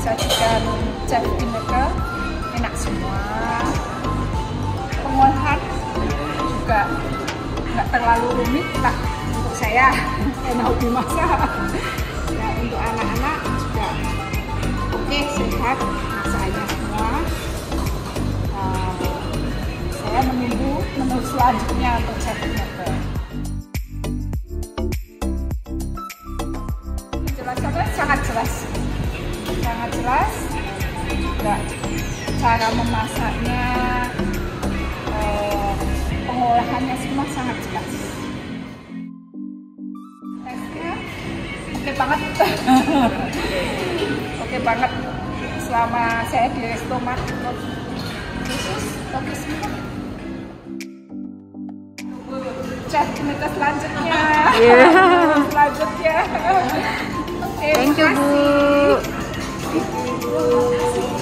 disajikan chef Kuliner, enak semua. Pengolahan juga nggak terlalu rumit lah untuk saya, karena hobi masak. Nah, untuk anak-anak juga oke, sehat masaknya semua. Saya menunggu menu selanjutnya untuk chef Kuliner. Penjelasannya sangat jelas, juga cara memasaknya, pengolahannya semua sangat jelas. Tesnya oke banget. Oke banget. Selama saya di resto makan khusus, oke semua. Chef Kuliner selanjutnya. Selanjutnya. Oke, thank you, Bu. Terima kasih.